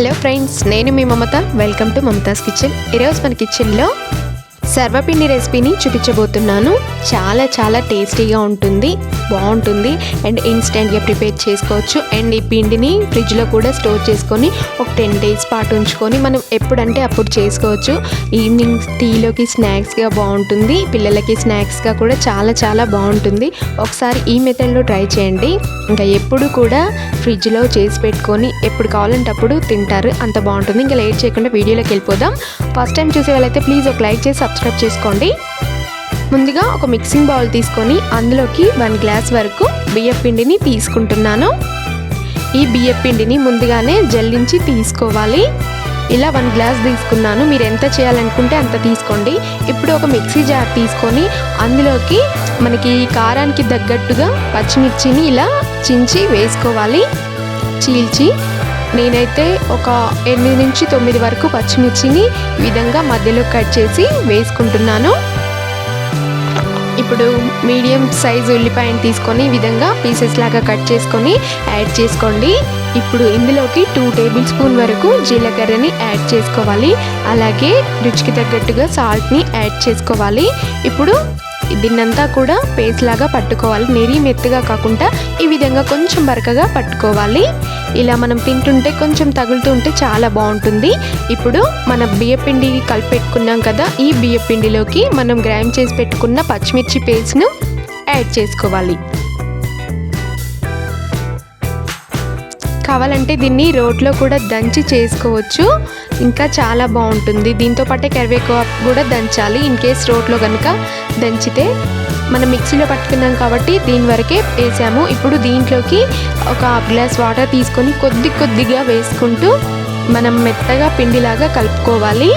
Hello friends, నేను మీ Mamata. Welcome to Mamata's kitchen. ఈరోజు మన కిచెన్లో సర్వపిండి రెసిపీని చూపించబోతున్నాను. చాలా టేస్టీగా ఉంటుంది, బాగుంటుంది అండ్ ఇన్స్టెంట్గా ప్రిపేర్ చేసుకోవచ్చు. అండ్ ఈ పిండిని ఫ్రిడ్జ్లో కూడా స్టోర్ చేసుకొని ఒక 10 days పాటు ఉంచుకొని మనం ఎప్పుడంటే అప్పుడు చేసుకోవచ్చు. ఈవినింగ్ టీలోకి స్నాక్స్గా బాగుంటుంది, పిల్లలకి స్నాక్స్గా కూడా చాలా బాగుంటుంది. ఒకసారి ఈ మెథడ్లో ట్రై చేయండి. ఇంకా ఎప్పుడు కూడా ఫ్రిడ్జ్లో చేసి పెట్టుకొని ఎప్పుడు కావాలంటే అప్పుడు తింటారు, అంత బాగుంటుంది. ఇంకా లేట్ చేయకుండా వీడియోలోకి వెళ్ళిపోదాం. ఫస్ట్ టైం చూసే వాళ్ళైతే ప్లీజ్ ఒక లైక్ చేసి సబ్స్క్రైబ్ చేసుకోండి. ముందుగా ఒక మిక్సింగ్ బౌల్ తీసుకొని అందులోకి 1 glass వరకు బియ్యం పిండిని తీసుకుంటున్నాను. ఈ బియ్యం పిండిని ముందుగానే జల్లించి తీసుకోవాలి. ఇలా 1 glass తీసుకున్నాను. మీరు ఎంత చేయాలనుకుంటే అంత తీసుకోండి. ఇప్పుడు ఒక మిక్సీ జార్ తీసుకొని అందులోకి మనకి కారానికి తగ్గట్టుగా పచ్చిమిర్చిని ఇలా చించి వేసుకోవాలి. చీల్చి నేనైతే ఒక 8 నుంచి 9 వరకు పచ్చిమిర్చిని ఈ విధంగా మధ్యలో కట్ చేసి వేసుకుంటున్నాను. ఇప్పుడు మీడియం సైజు ఉల్లిపాయను తీసుకొని ఈ విధంగా పీసెస్ లాగా కట్ చేసుకొని యాడ్ చేసుకోండి. ఇప్పుడు ఇందులోకి 2 tablespoon వరకు జీలకర్రని యాడ్ చేసుకోవాలి. అలాగే రుచికి తగ్గట్టుగా సాల్ట్ని యాడ్ చేసుకోవాలి. ఇప్పుడు దీన్నంతా కూడా పేస్ట్ లాగా పట్టుకోవాలి. నెరి మెత్తగా కాకుండా ఈ విధంగా కొంచెం బరకగా పట్టుకోవాలి. ఇలా మనం తింటుంటే కొంచెం తగులుతూ ఉంటే చాలా బాగుంటుంది. ఇప్పుడు మన బియ్యపిండి కలిపెట్టుకున్నాం కదా, ఈ బియ్యపిండిలోకి మనం గ్రైండ్ చేసి పెట్టుకున్న పచ్చిమిర్చి పేస్ట్ను యాడ్ చేసుకోవాలి. కావాలంటే దీన్ని రోట్లో కూడా దంచి చేసుకోవచ్చు, ఇంకా చాలా బాగుంటుంది. దీంతో పాటే కరివేపాకు కూడా దంచాలి. ఇన్ కేస్ రోట్లో కనుక దంచితే మనం మిక్సీలో పట్టుకున్నాం కాబట్టి దీని వరకే వేసాము. ఇప్పుడు దీంట్లోకి ఒక 1/2 glass వాటర్ తీసుకొని కొద్దిగా వేసుకుంటూ మనం మెత్తగా పిండిలాగా కలుపుకోవాలి.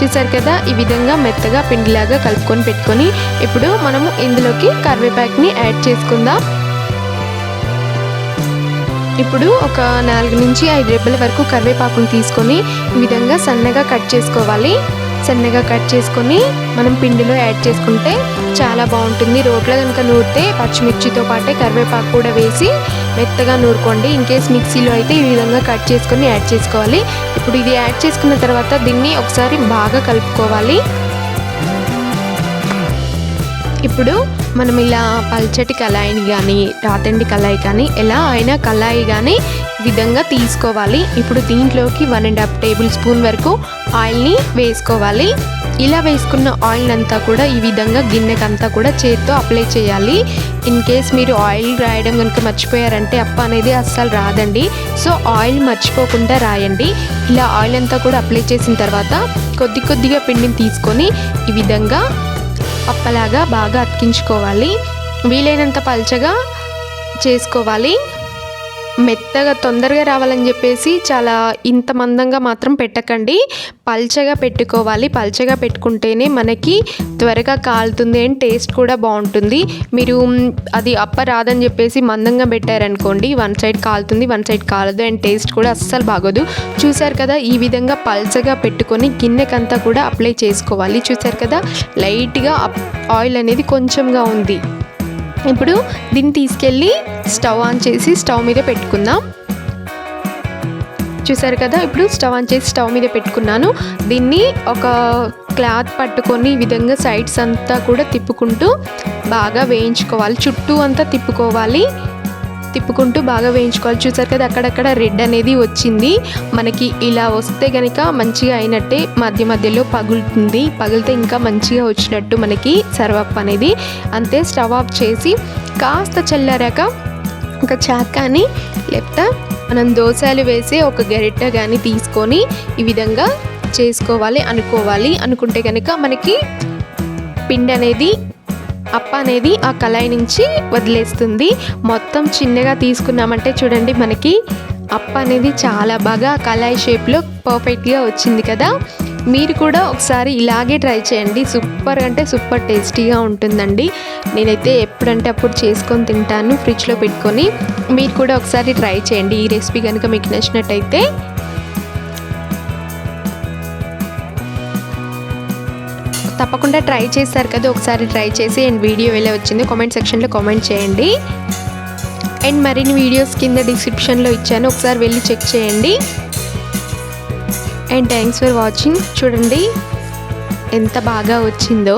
చూసారు కదా, ఈ విధంగా మెత్తగా పిండిలాగా కలుపుకొని పెట్టుకొని ఇప్పుడు మనము ఇందులోకి కరివేపాకుని యాడ్ చేసుకుందాం. ఇప్పుడు ఒక 4 నుంచి 5 రెబ్బల వరకు కరివేపాకును తీసుకొని ఈ విధంగా సన్నగా కట్ చేసుకోవాలి. సన్నగా కట్ చేసుకొని మనం పిండిలో యాడ్ చేసుకుంటే చాలా బాగుంటుంది. రోట్లో కనుక నూరితే పచ్చిమిర్చితో పాటే కరివేపాకు కూడా వేసి మెత్తగా నూరుకోండి. ఇన్ కేస్ మిక్సీలో అయితే ఈ విధంగా కట్ చేసుకొని యాడ్ చేసుకోవాలి. ఇప్పుడు ఇది యాడ్ చేసుకున్న తర్వాత దీన్ని ఒకసారి బాగా కలుపుకోవాలి. ఇప్పుడు మనం ఇలా పల్చటి కళాయిని కానీ రాతండి కళాయి కానీ ఎలా అయినా కళాయి కానీ విధంగా తీసుకోవాలి. ఇప్పుడు దీంట్లోకి 1.5 tablespoon వరకు ఆయిల్ని వేసుకోవాలి. ఇలా వేసుకున్న ఆయిల్ అంతా కూడా ఈ విధంగా గిన్నెకంతా కూడా చేత్తో అప్లై చేయాలి. ఇన్ కేస్ మీరు ఆయిల్ రాయడం కనుక మర్చిపోయారంటే అప్ప అనేది అస్సలు రాదండి. సో ఆయిల్ మర్చిపోకుండా రాయండి. ఇలా ఆయిల్ అంతా కూడా అప్లై చేసిన తర్వాత కొద్దిగా పిండిని తీసుకొని ఈ విధంగా అప్పలాగా బాగా అతికించుకోవాలి. వీలైనంత పల్చగా చేసుకోవాలి. మెత్తగా తొందరగా రావాలని చెప్పేసి చాలా ఇంత మందంగా మాత్రం పెట్టకండి, పల్చగా పెట్టుకోవాలి. పల్చగా పెట్టుకుంటేనే మనకి త్వరగా కాలుతుంది అండ్ టేస్ట్ కూడా బాగుంటుంది. మీరు అది అప్ప రాదని చెప్పేసి మందంగా పెట్టారనుకోండి, 1 side కాలుతుంది, 1 side కాలదు అండ్ టేస్ట్ కూడా అస్సలు బాగోదు. చూసారు కదా, ఈ విధంగా పల్చగా పెట్టుకొని గిన్నెకంతా కూడా అప్లై చేసుకోవాలి. చూసారు కదా, లైట్గా ఆయిల్ అనేది కొంచెంగా ఉంది. ఇప్పుడు దీన్ని తీసుకెళ్ళి స్టవ్ ఆన్ చేసి స్టవ్ మీద పెట్టుకుందాం. చూసారు కదా, ఇప్పుడు స్టవ్ ఆన్ చేసి స్టవ్ మీద పెట్టుకున్నాను. దీన్ని ఒక క్లాత్ పట్టుకొని ఈ విధంగా సైడ్స్ అంతా కూడా తిప్పుకుంటూ బాగా వేయించుకోవాలి. చుట్టూ అంతా తిప్పుకుంటూ బాగా వేయించుకోవాలి. చూసారు కదా, అక్కడక్కడ రెడ్ అనేది వచ్చింది. మనకి ఇలా వస్తే కనుక మంచిగా అయినట్టే. మధ్యలో పగిలితే ఇంకా మంచిగా వచ్చినట్టు మనకి సర్వప్ అనేది. అంతే, స్టవ్ ఆఫ్ చేసి కాస్త చల్లారాక ఒక చాక్ కానీ లేకపోతే మనం దోసలు వేసే ఒక గరిటె కానీ తీసుకొని ఈ విధంగా చేసుకోవాలి అనుకుంటే కనుక మనకి పిండి అనేది అప్ప అనేది ఆ కళాయి నుంచి వదిలేస్తుంది. మొత్తం చిన్నగా తీసుకున్నామంటే చూడండి, మనకి అప్ప అనేది చాలా బాగా కళాయి షేప్లో పర్ఫెక్ట్గా వచ్చింది కదా. మీరు కూడా ఒకసారి ఇలాగే ట్రై చేయండి. సూపర్ అంటే సూపర్ టేస్టీగా ఉంటుందండి. నేనైతే ఎప్పుడంటే అప్పుడు చేసుకొని తింటాను ఫ్రిడ్జ్లో పెట్టుకొని. మీరు కూడా ఒకసారి ట్రై చేయండి. ఈ రెసిపీ కనుక మీకు నచ్చినట్టయితే తప్పకుండా ట్రై చేస్తారు కదా, ఒకసారి ట్రై చేసి అండ్ వీడియో ఎలా వచ్చిందో కామెంట్ సెక్షన్లో కామెంట్ చేయండి. అండ్ మరిన్ని వీడియోస్ కింద డిస్క్రిప్షన్లో ఇచ్చాను, ఒకసారి వెళ్ళి చెక్ చేయండి. And thanks for watching. చూడండి ఎంత బాగా వచ్చిందో.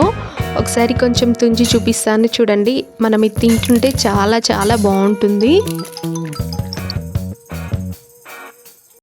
ఒకసారి కొంచెం తుంచి చూపిస్తాను చూడండి. మనం ఇది తింటుంటే చాలా చాలా బాగుంటుంది.